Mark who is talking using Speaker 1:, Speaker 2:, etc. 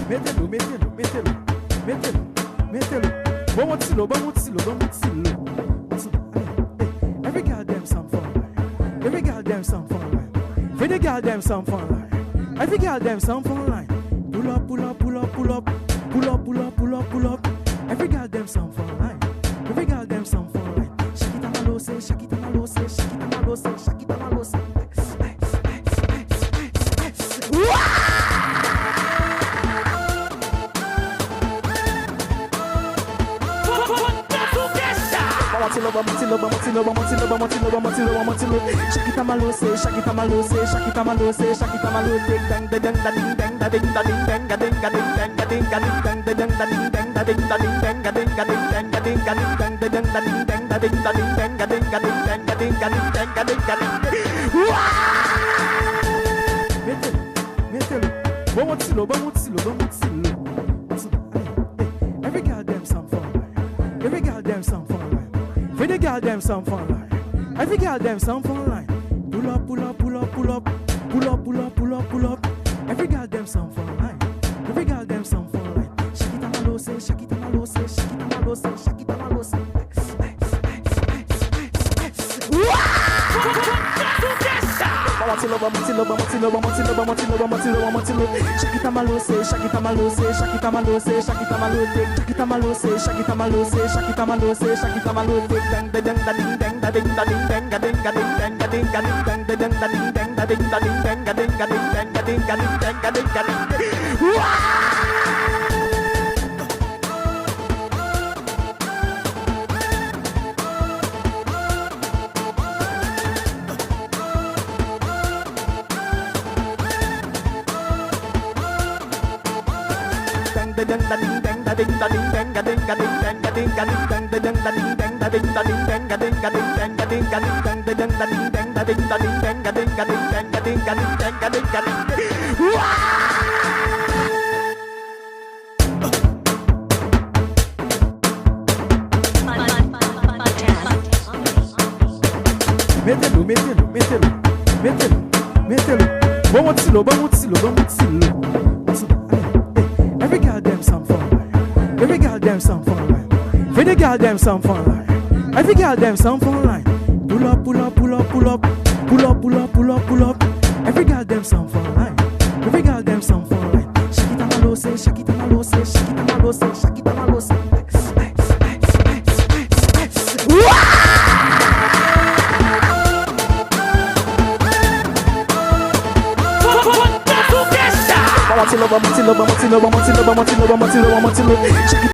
Speaker 1: mételo, mételo, mételo, mételo, mételo. Vamos tilo, vamos tilo, vamos tilo. Every goddamn song for line. Every goddamn song for line. Every goddamn song for line. Every goddamn song for line. Pull up, pull up, pull up, pull up, pull up, pull up, pull up, pull up. Every goddamn song for line. Every goddamn song for line. Shakita malose, shakita malose, shakita malose, shakita malose. Shakita malose, shakita malose, shakita malose, shakita malose, dang dang dang dang dang dang dang dang dang dang every goddamn song for line. Every goddamn song for line. Every goddamn song for line. Every goddamn song for line. Pull up, pull up, pull up, pull up, pull up, pull up, pull up, pull up. Every goddamn song for line. Every goddamn song for line. Shakita malose, shakita malose, shakita malose, shakita malose. Shakita malose, shakita malose, shakita malose, shakita malose, shakita malose, shakita malose, shakita malose, shakita malose, dang dang dang dang dang dang dang dang dang dang dang dang dang mételo, mételo, mételo, mételo, mételo. Vamos tilo, vamos tilo, vamos tilo. Every goddamn song for line. Every goddamn song for line. Every goddamn song for line. Every goddamn song for line. Pull up, pull up, pull up, pull up, pull up, pull up, pull up, pull up. Every goddamn song for line. Every goddamn song for line. Shakita malose, shakita malose, shakita malose, shakita malose. Vamos tilo, vamos tilo, vamos tilo, vamos tilo, vamos tilo, vamos tilo, vamos tilo.